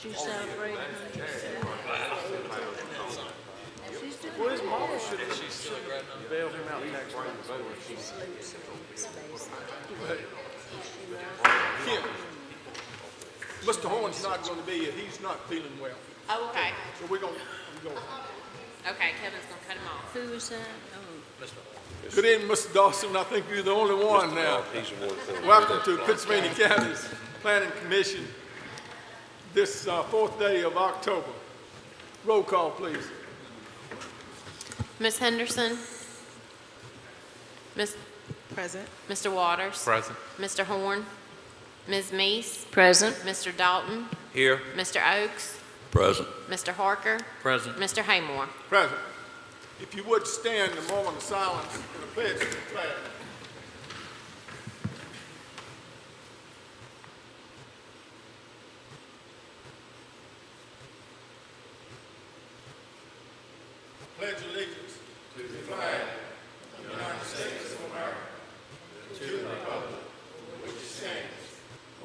She's celebrating her. Well, his mama should have bailed him out next time. Kim, Mr. Horn's not going to be here. He's not feeling well. Oh, okay. So we're going to go. Okay, Kevin's gonna cut him off. Who was that? Oh, Good evening, Mr. Dawson. I think you're the only one now. Welcome to Pennsylvania County's Planning Commission this fourth day of October. Roll call, please. Ms. Henderson? Present. Mr. Waters? Present. Mr. Horn? Ms. Meese? present. Mr. Dalton? Here. Mr. Oakes? Present. Mr. Harker? Present. Mr. Haymore? Present. If you would stand a moment of silence and a pledge to the flag. Pledge allegiance to the flag of the United States of America, to the republic which stands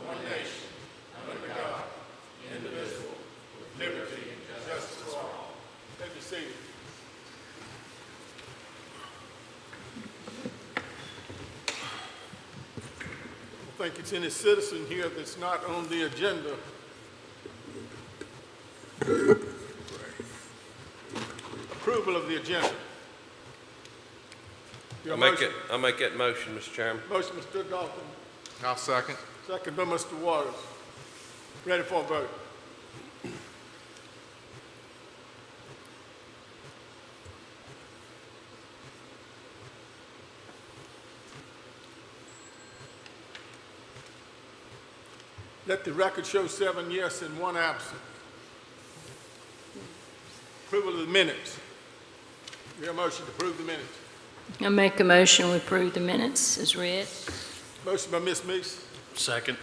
one nation under God, indivisible, with liberty and justice for all. Let me see you. I think it's any citizen here that's not on the agenda. Approval of the agenda. Your motion. I'll make that motion, Mr. Chairman. Motion, Mr. Dalton. I'll second. Second by Mr. Waters. Ready for a vote. Let the record show 7 yes and 1 absent. Approval of the minutes. We have a motion to approve the minutes. I make a motion, we approve the minutes as read. Motion by Ms. Meese, Second.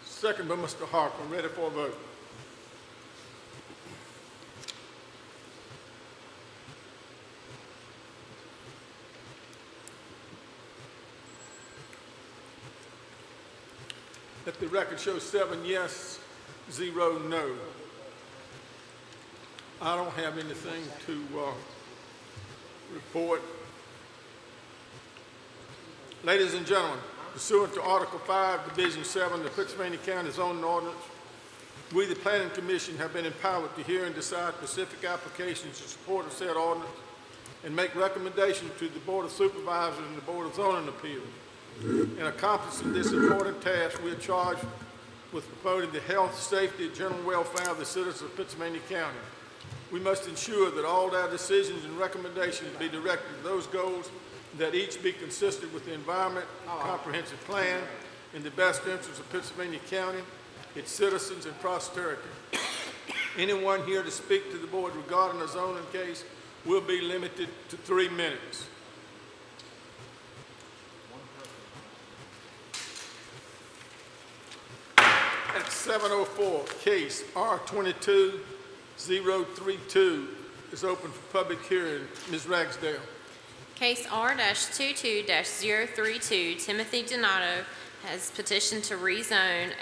second by Mr. Harper. Ready for a vote. Let the record show 7 yes, 0 no. I don't have anything to report. Ladies and gentlemen, pursuant to Article 5, Division 7 of the Pennsylvania County Zoning Ordinance, we, the Planning Commission, have been empowered to hear and decide specific applications in support of said ordinance and make recommendations to the Board of Supervisors and the Board of Zoning Appeals. In accomplishing this important task, we are charged with promoting the health, safety, and general welfare of the citizens of Pennsylvania County. We must ensure that all our decisions and recommendations be directed to those goals, that each be consistent with the Environment Comprehensive Plan in the best interest of Pennsylvania County, its citizens, and posterity. Anyone here to speak to the board regarding a zoning case will be limited to 3 minutes. At 7:04, case R22-032 is open for public hearing. Ms. Ragsdale. Case R-22-032, Timothy Donato has petitioned to rezone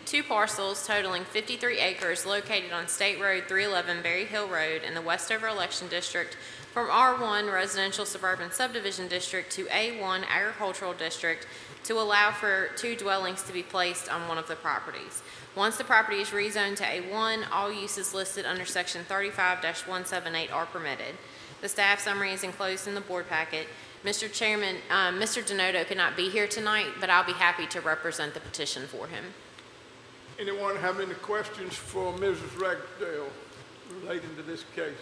two parcels totaling 53 acres located on State Road 311 Berry Hill Road in the Westover Election District from R1 Residential Suburban Subdivision District to A1 Agricultural District to allow for 2 dwellings to be placed on one of the properties. Once the property is rezoned to A1, all uses listed under Section 35-178 are permitted. The staff summary is enclosed in the board packet. Mr. Chairman, Mr. Donato cannot be here tonight, but I'll be happy to represent the petition for him. Anyone have any questions for Mrs. Ragsdale relating to this case?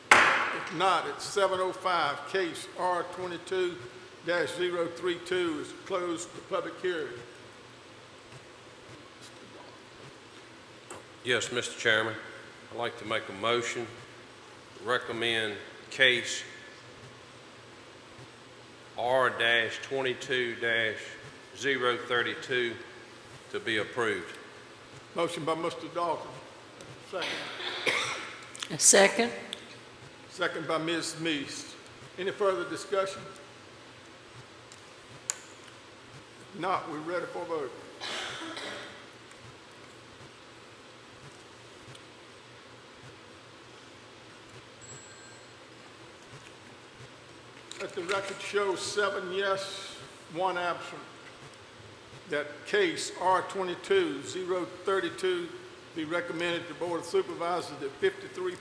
If not, it's 7:05. Case R22-032 is closed for public hearing. Yes, Mr. Chairman. I'd like to make a motion to recommend case R-22-032 to be approved. Motion by Mr. Dalton. Second. A second. Second by Ms. Meese. Any further discussion? If Not, we're ready for a vote. Let the record show 7 yes, 1 absent. That case R22-032 be recommended to the Board of Supervisors that 53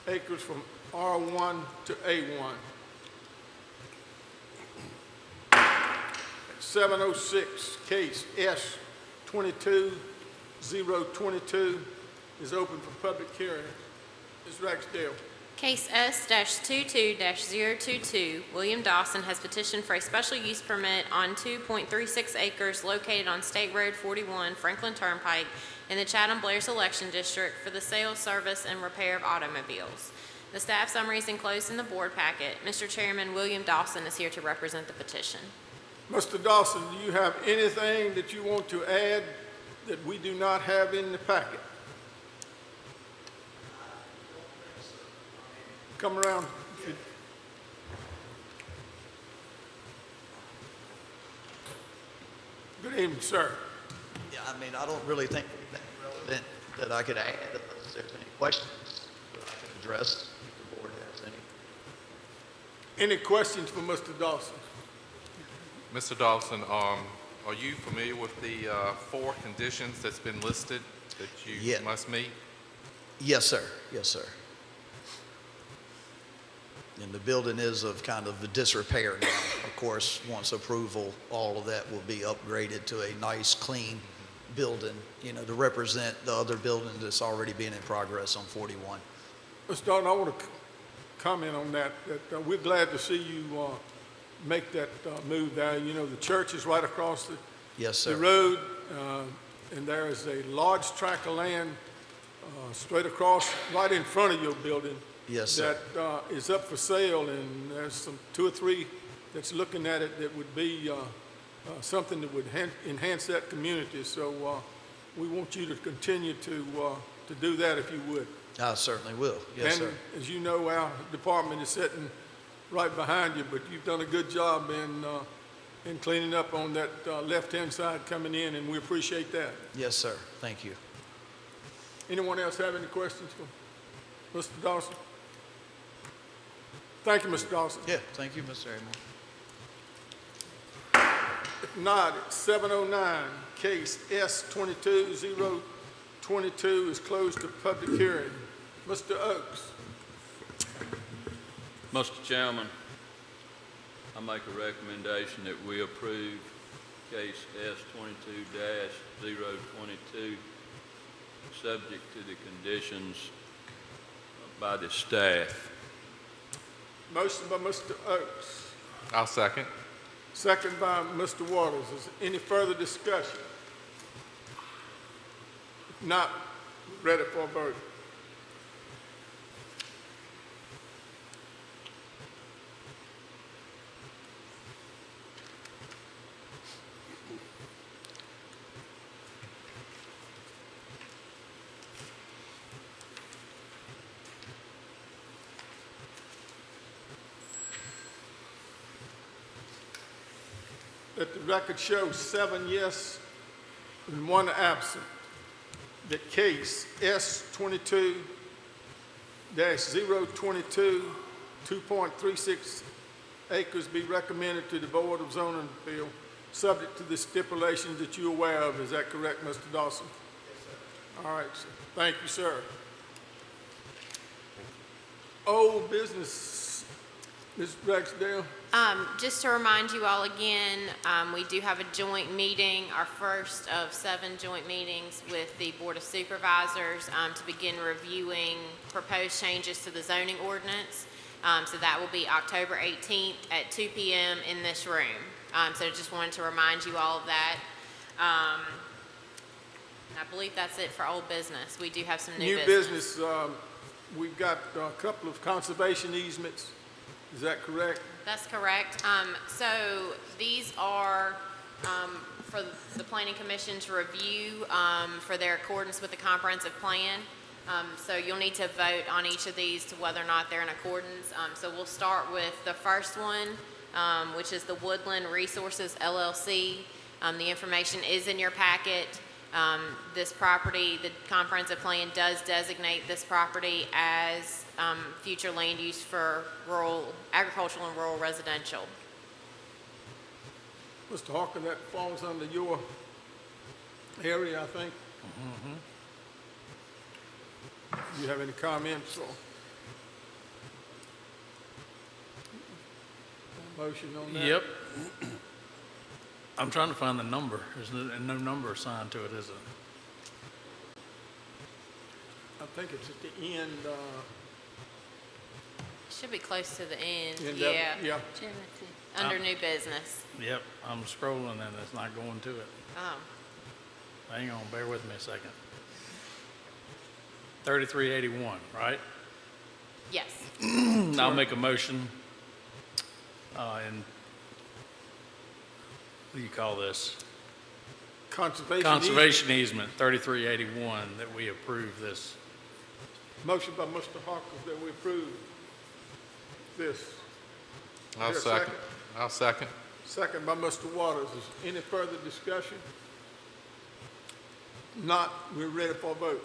acres from R1 to A1. 706, case S22-022 is open for public hearing. Ms. Ragsdale. Case S-22-022, William Dawson has petitioned for a special use permit on 2.36 acres located on State Road 41, Franklin Turnpike, in the Chatham-Blairs election district for the sale, service, and repair of automobiles. The staff summary is enclosed in the board packet. Mr. Chairman, William Dawson is here to represent the petition. Mr. Dawson, do you have anything that you want to add that we do not have in the packet? Come around. Good evening, sir. Yeah, I mean, I don't really think anything relevant that I could add unless there's any questions that I can address if the board has any. Any questions for Mr. Dawson? Mr. Dawson, are you familiar with the 4 conditions that's been listed that you Yeah. must meet? Yes, sir. Yes, sir. And the building is of kind of the disrepair now. Of course, once approval, all of that will be upgraded to a nice, clean building, you know, to represent the other building that's already been in progress on 41. Mr. Dawson, I want to comment on that we're glad to see you make that move there. You know, the church is right across Yes, the sir. road, and there is a large tract of land straight across, right in front of your building. Yes, sir. That is up for sale, and there's some 2 or 3 that's looking at it that would be something that would enhance that community. So we want you to continue to do that if you would. I certainly will. Yes, And sir. as you know, our department is sitting right behind you, but you've done a good job in cleaning up on that left-hand side coming in, and we appreciate that. Yes, sir. Thank you. Anyone else have any questions for Mr. Dawson? Thank you, Mr. Dawson. Yeah, thank you, Mr. Amon. If not, it's 709, case S-22-022 is closed to public hearing. Mr. Oakes. Mr. Chairman, I make a recommendation that we approve case S-22-022, subject to the conditions by the staff. Motion by Mr. Oakes, I'll second. second by Mr. Waters. Is there any further discussion? If not, ready for a vote. Let the record show 7 yes and 1 absent. The case S-22-022, 2.36 acres be recommended to the Board of Zoning Appeal, subject to the stipulations that you're aware of. Is that correct, Mr. Dawson? Yes, sir. All right, sir. Thank you, sir. Old business, Ms. Ragsdale. Just to remind you all again, we do have a joint meeting, our first of 7 joint meetings with the Board of Supervisors to begin reviewing proposed changes to the zoning ordinance. So that will be October 18th at 2 p.m. in this room. So just wanted to remind you all of that. And I believe that's it for old business. We do have some new business. We've got a couple of conservation easements. Is that correct? That's correct. So these are for the Planning Commission to review for their accordance with the comprehensive plan. So you'll need to vote on each of these to whether or not they're in accordance. So we'll start with the first one, which is the Woodland Resources Llc. The information is in your packet. This property, the comprehensive plan does designate this property as future land use for rural, agricultural and rural residential. Mr. Hawker, that falls under your area, I think. Do you have any comments or motion on that? Yep. I'm trying to find the number. There's no number assigned to it, is it? I think it's at the end, Should be close to the end. end of, Yeah, yeah. Timothy. under new business. Yep, I'm scrolling and it's not going to it. Oh, Hang on, bear with me a second. 3381, right? yes. I'll make a motion, and what do you call this? Conservation easement, 3381, that we approve this. Motion by Mr. Hawker that we approve this. I'll Is there a second. I'll second. Second by Mr. Waters. Is any further discussion? Not, we're ready for a vote.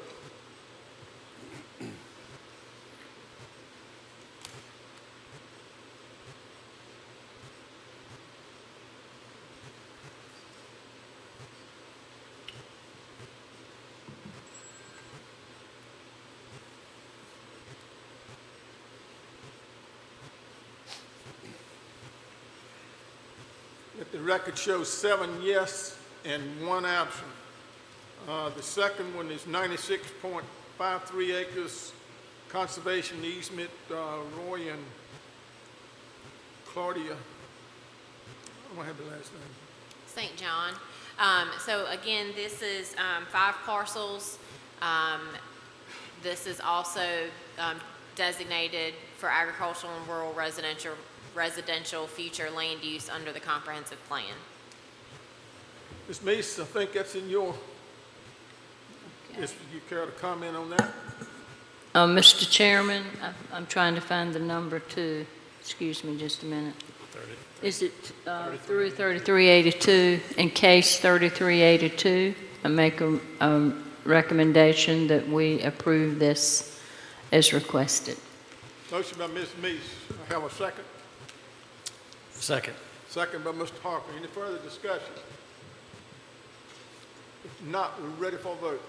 Let the record show 7 yes and 1 absent. The second one is 96.53 acres, conservation easement, Roy and Claudia. I don't have the last name. St. John. So again, this is 5 parcels. This is also designated for agricultural and rural residential future land use under the comprehensive plan. Ms. Meese, I think that's in your, if you care to comment on that? Mr. Chairman, I'm trying to find the number too. Excuse me just a minute. 30. Is it through 3382, in case 3382? I make a recommendation that we approve this as requested. Motion by Ms. Meese. I have a second. Second. Second by Mr. Harper. Any further discussion? If not, we're ready for a vote.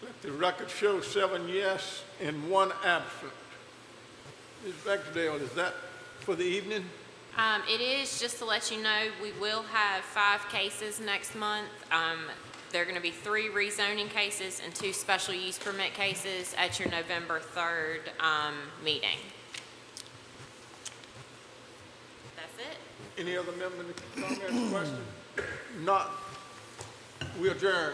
Let the record show 7 yes and 1 absent. Ms. Baxdale, is that for the evening? It is, just to let you know, we will have 5 cases next month. There are going to be 3 rezoning cases and 2 special use permit cases at your November 3rd meeting. That's it. Any other member, comments, questions? Not, we adjourn.